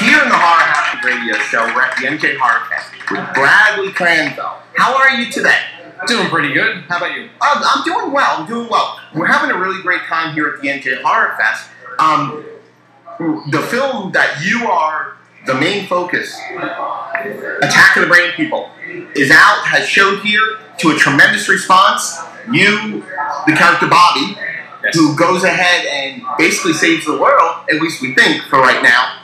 Here in the Horror Happy Radio Show, we're at the NJ Horror Fest with Bradley Creanzo. How are you today? Doing pretty good. How about you? I'm doing well. I'm doing well. We're having a really great time here at the NJ Horror Fest. The film that you are the main focus, Attack of the Brain People, is out, has showed here to a tremendous response. You, the character Bobby, yes, who goes ahead and basically saves the world, at least we think for right now.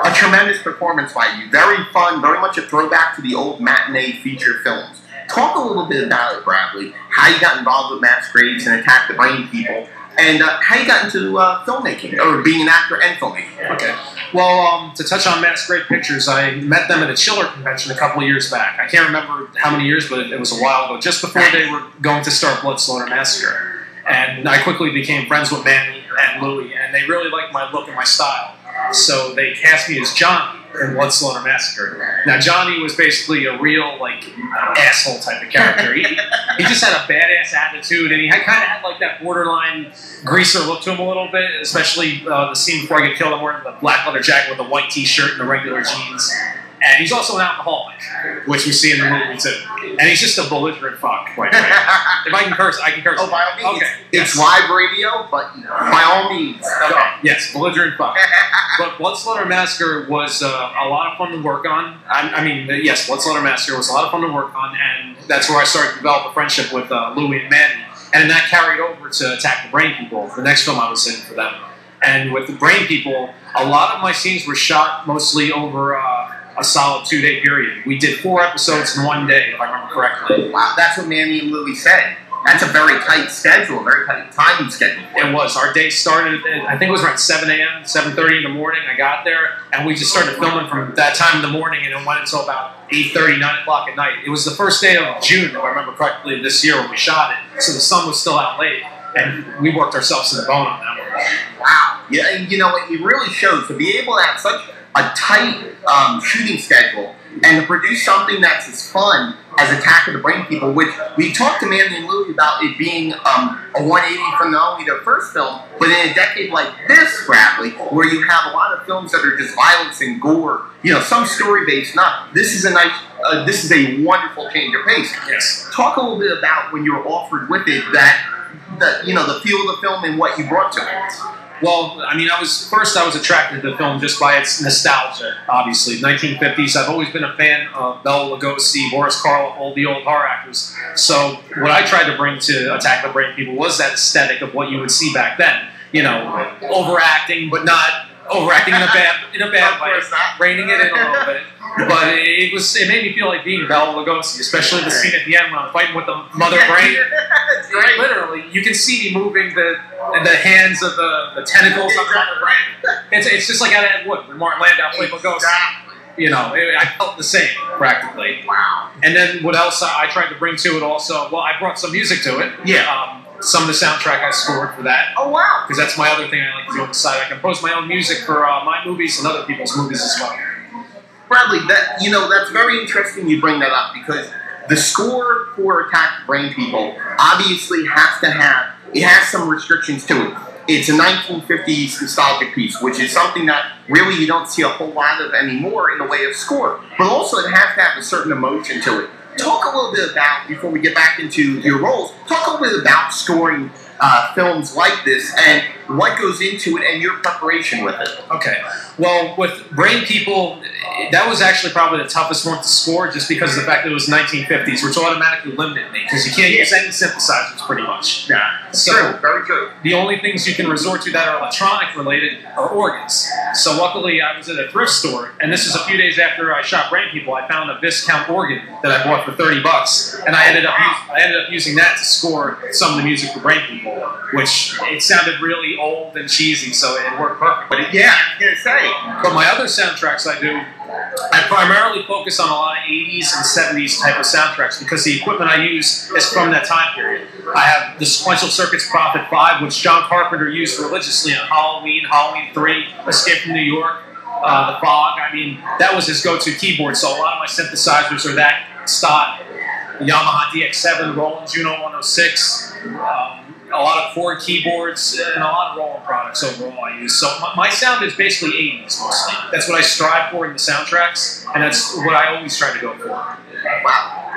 A tremendous performance by you. Very fun, very much a throwback to the old matinee feature films. Talk a little bit about it, Bradley. How you got involved with Masquerades and Attack the Brain People, and how you got into filmmaking, or being an actor and filmmaking. Okay. Well, to touch on Masquerade Pictures, I met them at a Chiller convention a couple of years back. I can't remember how many years, but it was a while ago, just before they were going to start Blood, Slaughter, Massacre. And I quickly became friends with Manny and Louie, and they really liked my look and my style. So they cast me as Johnny in Blood, Slaughter, Massacre. Now, Johnny was basically a real, asshole type of character. He just had a badass attitude, and he kind of had, that borderline greaser look to him a little bit, especially the scene before I get killed. I'm wearing the black leather jacket with a white t-shirt and the regular jeans. And he's also an alcoholic, which we see in the movie, too. And he's just a belligerent fuck, quite frankly. If I can curse, I can curse. Oh, by all means. Okay. It's live radio, but by all means. Okay. Yes, belligerent fuck. But Blood, Slaughter, Massacre was a lot of fun to work on. Yes, Blood, Slaughter, Massacre was a lot of fun to work on, and that's where I started to develop a friendship with Louie and Manny. And that carried over to Attack the Brain People, the next film I was in for them. And with the Brain People, a lot of my scenes were shot mostly over a solid 2-day period. We did 4 episodes in 1 day, if I remember correctly. Wow, that's what Manny and Louie said. That's a very tight schedule, a very tight time schedule. It was. Our day started, I think it was around 7 a.m., 7:30 in the morning. I got there, and we just started filming from that time in the morning, and it went until about 8:30, 9 o'clock at night. It was the first day of June, if I remember correctly, this year when we shot it, so the sun was still out late, and we worked ourselves to the bone on that one. Wow. Yeah, and it really shows to be able to have such a tight shooting schedule and to produce something that's as fun as Attack of the Brain People, which we talked to Manny and Louie about it being a 180 from not only their first film, but in a decade like this, Bradley, where you have a lot of films that are just violence and gore, some story-based, not. This is a wonderful change of pace. Yes. Talk a little bit about when you were offered with it, the feel of the film and what you brought to it. Well, I was attracted to the film just by its nostalgia, obviously. 1950s, I've always been a fan of Belle, Lugosi, Boris Karloff, all the old horror actors. So what I tried to bring to Attack the Brain People was that aesthetic of what you would see back then. Overacting, but not overacting in a bad way. Reining it in a little bit. But it made me feel like being Belle Lugosi, especially the scene at the end when I'm fighting with the mother brain. Literally, you can see me moving the hands of the tentacles on the mother brain. It's just like out of Ed Wood when Martin Landau played Lugosi. I felt the same, practically. Wow. And then what else I tried to bring to it also, well, I brought some music to it. Yeah. Some of the soundtrack I scored for that. Oh, wow. Because that's my other thing I like to do on the side. I compose my own music for my movies and other people's movies as well. Bradley, that's very interesting you bring that up, because the score for Attack the Brain People obviously has some restrictions to it. It's a 1950s nostalgic piece, which is something that really you don't see a whole lot of anymore in the way of score. But also it has to have a certain emotion to it. Talk a little bit about, before we get back into your roles, talk a little bit about scoring films like this and what goes into it and your preparation with it. Okay. Well, with Brain People, that was actually probably the toughest one to score just because of the fact that it was 1950s, which automatically limited me because you can't use any synthesizers pretty much. Yeah, so true, very true. The only things you can resort to that are electronic related are organs. So luckily I was at a thrift store, and this is a few days after I shot Brain People. I found a Viscount organ that I bought for $30, and I ended up using that to score some of the music for Brain People, which it sounded really old and cheesy, so it worked perfect. But yeah, I was gonna say. But my other soundtracks I primarily focus on a lot of 80s and 70s type of soundtracks because the equipment I use is from that time period. I have the Sequential Circuits Prophet 5, which John Carpenter used religiously on Halloween, Halloween 3, Escape from New York, The Fog. That was his go-to keyboard, so a lot of my synthesizers are that style. The Yamaha DX7, Roland Juno 106, a a lot of Ford keyboards, and a lot of Roland products overall I use. So my sound is basically 80s mostly. That's what I strive for in the soundtracks, and that's what I always try to go for. Wow.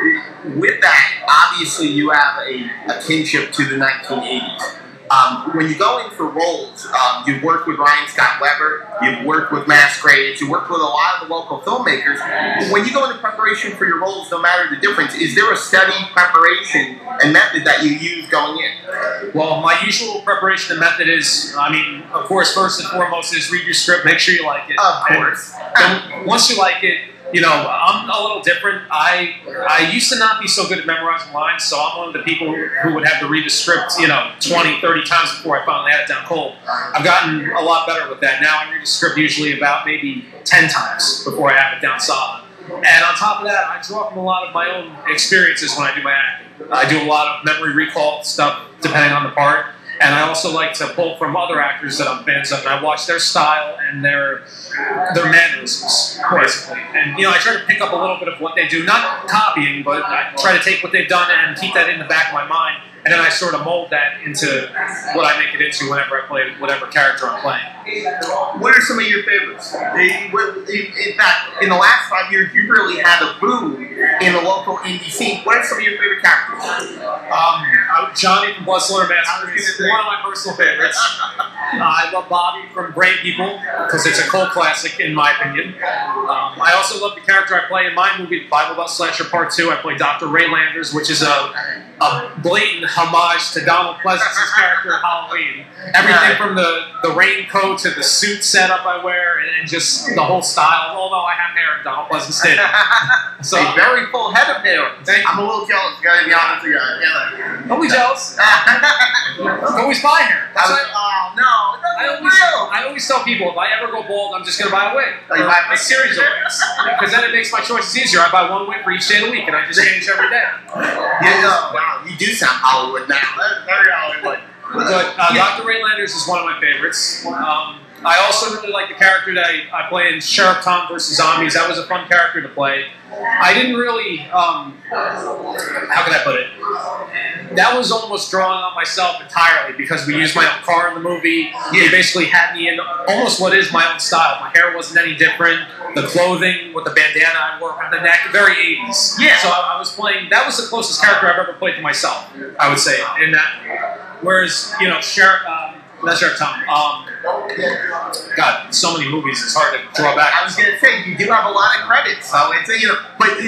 With that, obviously you have a kinship to the 1980s. When you go in for roles, you've worked with Ryan Scott Weber, you've worked with Masquerade, you worked with a lot of the local filmmakers. When you go into preparation for your roles, no matter the difference, is there a study, preparation, and method that you use going in? Well, my usual preparation and method is, I mean, of course, first and foremost is read your script, make sure you like it. Of course. And once you like it, you know, I'm a little different. I used to not be so good at memorizing lines, so I'm one of the people who would have to read the script, you know, 20, 30 times before I finally had it down cold. I've gotten a lot better with that. Now I read the script usually about maybe 10 times before I have it down solid. And on top of that, I draw from a lot of my own experiences when I do my acting. I do a lot of memory recall stuff depending on the part. And I also like to pull from other actors that I'm fans of, and I watch their style and their mannerisms, basically. And, you know, I try to pick up a little bit of what they do, not copying, but I try to take what they've done and keep that in the back of my mind, and then I sort of mold that into what I make it into whenever I play whatever character I'm playing. What are some of your favorites? In fact, in the last 5 years, you've really had a boom in the local indie scene. What are some of your favorite characters? Johnny from Belle Massacre is one of my personal favorites. I love Bobby from Brain People because it's a cult classic in my opinion. I also love the character I play in my movie, Bible Belt Slasher Part 2. I play Dr. Ray Landers, which is a blatant homage to Donald Pleasance's character in Halloween. Everything from the raincoat to the suit setup I wear and just the whole style. Although I have hair, Donald Pleasance did. So a very full head of hair. I'm a little jealous, gotta be honest with you. Yeah. Don't be jealous. Always buy hair. Oh no, I always tell people if I ever go bald, I'm just gonna buy a wig. Or a series of wigs. Because then it makes my choices easier. I buy one wig for each day of the week and I just change every day. Wow, you do sound Hollywood now. That's very Hollywood. But Dr. Ray Landers is one of my favorites. I also really like the character that I play in Sheriff Tom vs. Zombies. That was a fun character to play. I didn't really, how can I put it? That was almost drawing on myself entirely because we used my own car in the movie. They basically had me in almost what is my own style. My hair wasn't any different. The clothing with the bandana I wore around the neck, very 80s. Yeah. So I was playing, that was the closest character I've ever played to myself, I would say, in that. Whereas, you know, not Sheriff Tom. God, so many movies, it's hard to draw back. I was going to say, you do have a lot of credits, so it's, you know, but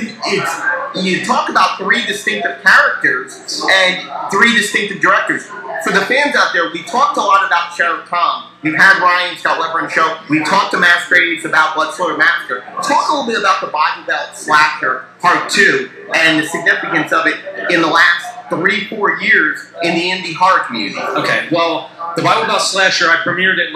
you talk about 3 distinctive characters and 3 distinctive directors. For the fans out there, we talked a lot about Sheriff Tom. We've had Ryan Scott Weber on the show. We've talked to Masquerades about Blood Slaughter Massacre. Talk a little bit about the Bible Belt Slasher Part 2 and the significance of it in the last 3-4 years in the indie horror community. Okay, well, the Bible Belt Slasher, I premiered it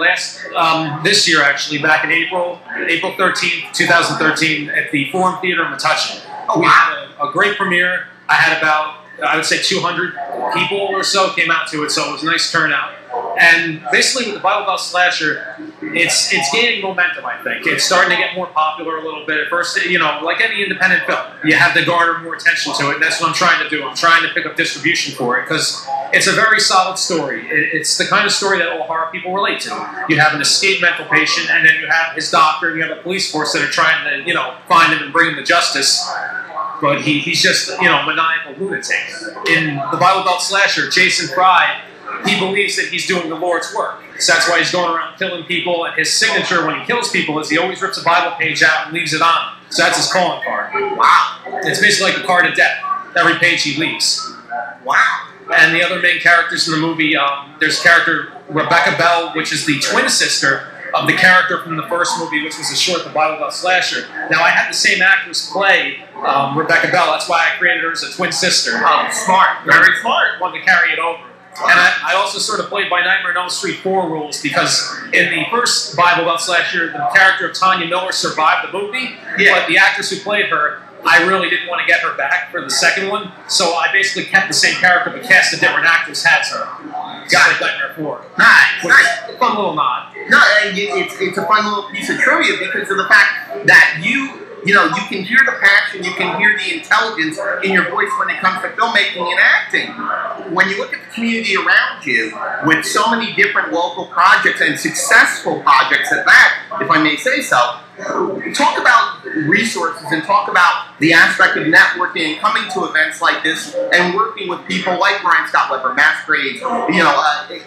this year actually, back in April 13th, 2013, at the Forum Theater in Metuchen. We had a great premiere. I had about, I would say 200 people or so came out to it, so it was a nice turnout. And basically with the Bible Belt Slasher, it's gaining momentum, I think. It's starting to get more popular a little bit. At first, you know, like any independent film, you have to garner more attention to it, and that's what I'm trying to do. I'm trying to pick up distribution for it, because it's a very solid story. It's the kind of story that all horror people relate to. You have an escaped mental patient, and then you have his doctor, and you have a police force that are trying to, you know, find him and bring him to justice. But he's just, you know, a maniacal lunatic. In the Bible Belt Slasher, Jason Fry, he believes that he's doing the Lord's work. So that's why he's going around killing people, and his signature when he kills people is he always rips a Bible page out and leaves it on. So that's his calling card. Wow. It's basically like a card of death, every page he leaves. Wow. And the other main characters in the movie, there's character Rebecca Belle, which is the twin sister of the character from the first movie, which was a short, The Bible Belt Slasher. Now, I had the same actress play Rebecca Belle. That's why I created her as a twin sister. Smart. Very smart. Wanted to carry it over. And I also sort of played by Nightmare on Elm Street 4 rules, because in the first Bible Belt Slasher, the character of Tanya Miller survived the movie, but the actress who played her, I really didn't want to get her back for the second one, so I basically kept the same character but cast a different actress as her. Got it. Nightmare 4. Nice. Fun little nod. No, it's a fun little piece of trivia because of the fact that you you know, you can hear the passion, you can hear the intelligence in your voice when it comes to filmmaking and acting. When you look at the community around you, with so many different local projects and successful projects at that, if I may say so, talk about resources and talk about the aspect of networking and coming to events like this and working with people like Brian Scott Weber, Masquerade, you know,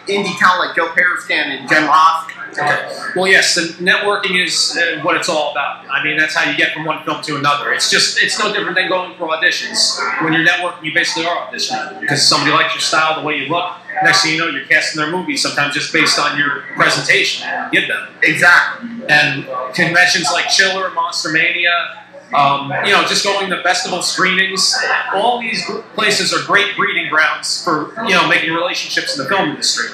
indie talent like Joe Periscan and Jen Ross. Okay. Well, yes, the networking is what it's all about. I mean, that's how you get from one film to another. It's no different than going for auditions. When you're networking, you basically are auditioning because somebody likes your style, the way you look. Next thing you know, you're casting their movie, sometimes just based on your presentation you give them. Exactly. And conventions like Chiller, Monster Mania, you know, just going to festival screenings, all these places are great breeding grounds for, you know, making relationships in the film industry.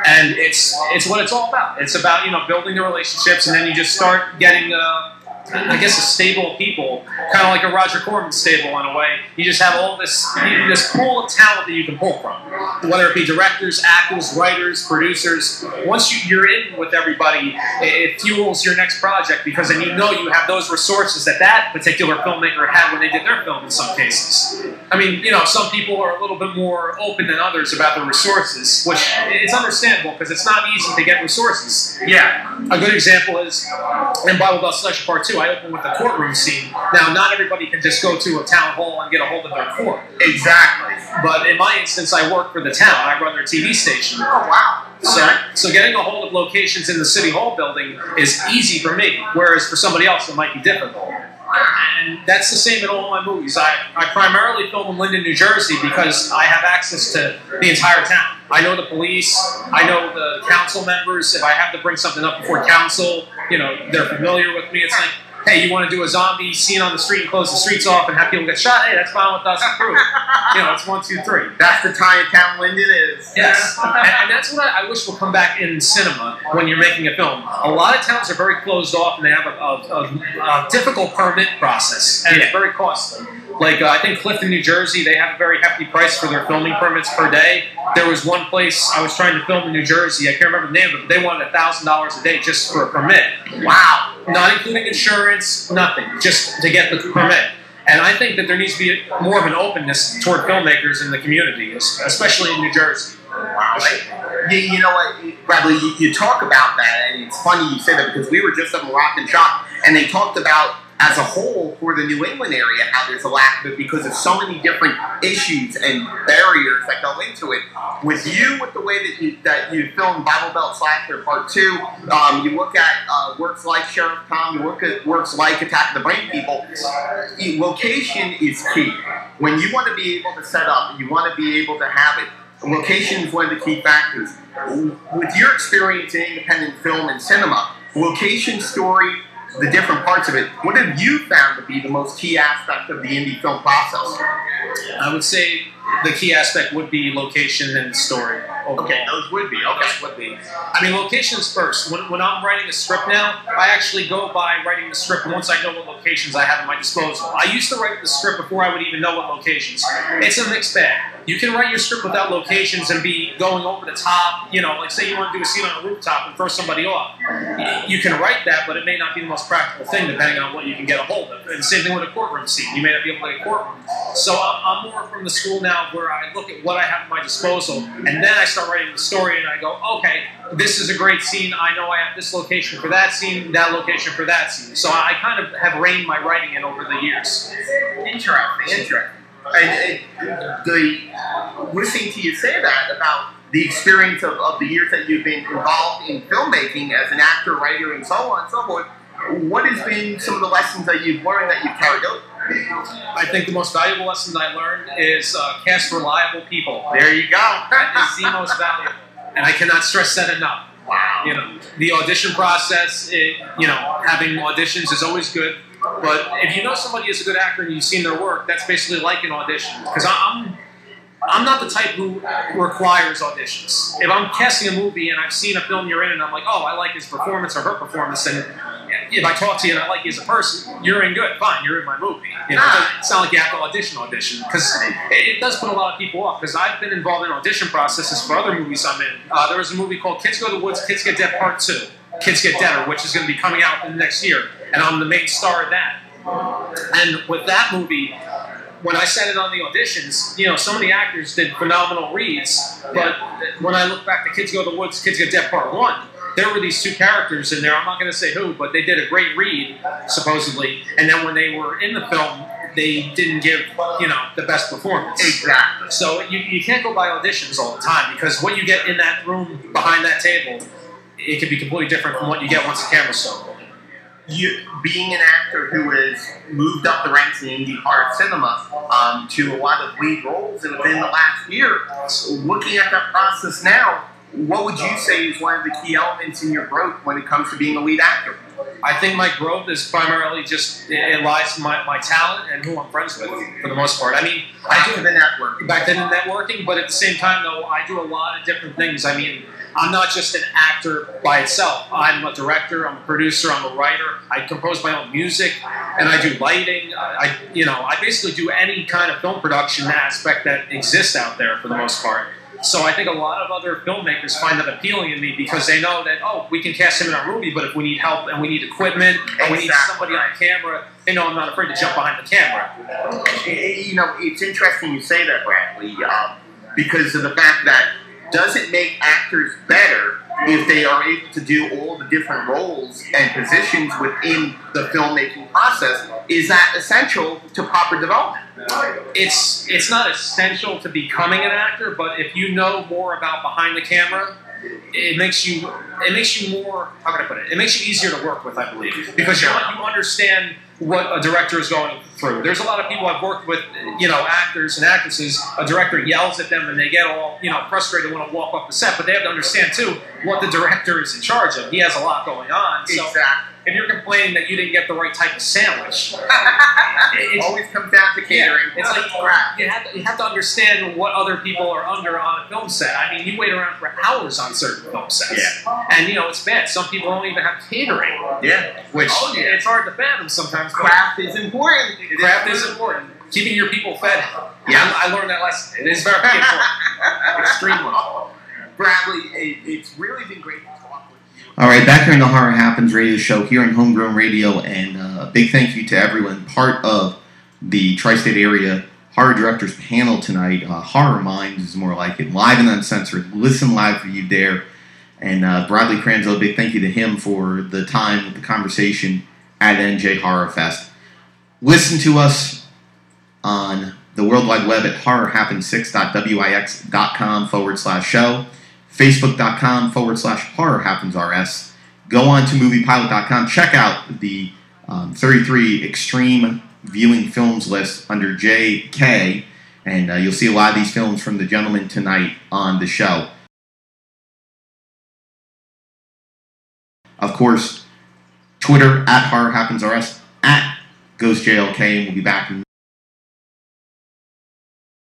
And it's what it's all about. It's about, you know, building the relationships, and then you just start getting, I guess, a stable of people, kind of like a Roger Corman stable in a way. You just have all this pool of talent that you can pull from, whether it be directors, actors, writers, producers. Once you're in with everybody, it fuels your next project because then you know you have those resources that that particular filmmaker had when they did their film in some cases. I mean, you know, some people are a little bit more open than others about the resources, which it's understandable because it's not easy to get resources. Yeah, a good example is in Bible Belle Selection Part 2, I opened with the courtroom scene. Now, not everybody can just go to a town hall and get a hold of their court. Exactly. But in my instance, I work for the town. I run their TV station. Oh, wow. So getting a hold of locations in the City Hall building is easy for me, whereas for somebody else it might be difficult. And that's the same in all my movies. I primarily film in Linden, New Jersey because I have access to the entire town. I know the police, I know the council members. If I have to bring something up before council, you know, they're familiar with me. It's like, hey, you want to do a zombie scene on the street and close the streets off and have people get shot? Hey, that's fine with us, approved. You know, it's 1, 2, 3. That's the kind of town Linden is. Yes, and that's what I wish will come back in cinema when you're making a film. A lot of towns are very closed off and they have a difficult permit process, and it's very costly. Like, I think Clifton, New Jersey, they have a very hefty price for their filming permits per day. There was one place I was trying to film in New Jersey, I can't remember the name of it, but they wanted $1,000 a day just for a permit. Wow. Not including insurance, nothing, just to get the permit. And I think that there needs to be more of an openness toward filmmakers in the community, especially in New Jersey. Wow. You know what, Bradley, you talk about that, and it's funny you say that because we were just up in Rock and Shock, and they talked about, as a whole, for the New England area, how there's a lack of it because of so many different issues and barriers that go into it. With you, with the way that you film Bible Belle Slasher Part 2, you look at works like Sheriff Tom, you look at works like Attack of the Brain People, location is key. When you want to be able to set up, you want to be able to have it, location is one of the key factors. With your experience in independent film and cinema, location, story, the different parts of it, what have you found to be the most key aspect of the indie film process? I would say the key aspect would be location and story. Overall. Okay, those would be. Okay. Those would be. I mean, locations first. When I'm writing a script now, I actually go by writing the script once I know what locations I have at my disposal. I used to write the script before I would even know what locations. It's a mixed bag. You can write your script without locations and be going over the top, you know, like say you want to do a scene on a rooftop and throw somebody off. You can write that, but it may not be the most practical thing depending on what you can get a hold of. And same thing with a courtroom scene. You may not be able to get a courtroom. So I'm more from the school now where I look at what I have at my disposal and then I start writing the story and I go, okay, this is a great scene. I know I have this location for that scene, that location for that scene. So I kind of have reined my writing in over the years. Interesting. And listening to you say that about the experience of the years that you've been involved in filmmaking as an actor, writer, and so on and so forth, what has been some of the lessons that you've learned that you've carried over? I think the most valuable lesson I learned is cast reliable people. There you go. That is the most valuable. And I cannot stress that enough. Wow. You know, the audition process, you know, having auditions is always good. But if you know somebody is a good actor and you've seen their work, that's basically like an audition. Because I'm not the type who requires auditions. If I'm casting a movie and I've seen a film you're in and I'm like, oh, I like his performance or her performance, and if I talk to you and I like you as a person, you're in good, fine, you're in my movie. You know, it's not like you have to audition, because it does put a lot of people off, because I've been involved in audition processes for other movies I'm in. There was a movie called Kids Go to the Woods, Kids Get Dead Part 2, Kids Get Deader, which is going to be coming out in the next year, and I'm the main star of that. And with that movie, when I said it on the auditions, you know, some of the actors did phenomenal reads, but when I look back to Kids Go to the Woods, Kids Get Dead Part 1, there were these two characters in there, I'm not going to say who, but they did a great read, supposedly, and then when they were in the film, they didn't give, you know, the best performance. Exactly. So you can't go by auditions all the time, because what you get in that room behind that table, it could be completely different from what you get once the camera's started. You, being an actor who has moved up the ranks in indie horror cinema to a lot of lead roles within the last year, looking at that process now, what would you say is one of the key elements in your growth when it comes to being a lead actor? I think my growth is primarily just, it lies in my talent and who I'm friends with, for the most part. I mean, Back to the networking. Back to the networking, but at the same time, though, I do a lot of different things. I mean, I'm not just an actor by itself. I'm a director, I'm a producer, I'm a writer. I compose my own music, and I do lighting. I basically do any kind of film production aspect that exists out there for the most part. So I think a lot of other filmmakers find that appealing in me because they know that, oh, we can cast him in our movie, but if we need help and we need equipment and we need somebody on camera, they know I'm not afraid to jump behind the camera. You know, it's interesting you say that, Bradley, because of the fact that does it make actors better if they are able to do all the different roles and positions within the filmmaking process? Is that essential to proper development? It's not essential to becoming an actor, but if you know more about behind the camera, it makes you more, how can I put it? It makes you easier to work with, I believe, because you understand what a director is going through. There's a lot of people I've worked with, you know, actors and actresses. A director yells at them and they get all, you know, frustrated and want to walk off the set, but they have to understand too what the director is in charge of. He has a lot going on. So Exactly. if you're complaining that you didn't get the right type of sandwich, it always comes down to catering. Yeah, it's like you have to understand what other people are under on a film set. I mean, you wait around for hours on certain film sets. Yeah. And, you know, it's bad. Some people don't even have catering. Yeah. Which it's hard to fathom sometimes. Craft is important. Craft is important. Keeping your people fed. Yeah, I learned that lesson. It is very important. Extremely. Bradley, it's really been great to talk with you. All right, back here in the Horror Happens radio show here on Homegrown Radio, and a big thank you to everyone part of the Tri-State Area Horror Directors panel tonight. Horror Minds is more like it, live and uncensored. Listen live for you there. And Bradley Creanzo, a big thank you to him for the time with the conversation at NJ Horror Fest. Listen to us on the World Wide Web at horrorhappens6.wix.com/show, facebook.com/horrorhappensrs. Go on to moviepilot.com. Check out the 33 extreme viewing films list under JK, and you'll see a lot of these films from the gentleman tonight on the show. Of course, Twitter at horrorhappensrs, at GhostJLK, and we'll be back in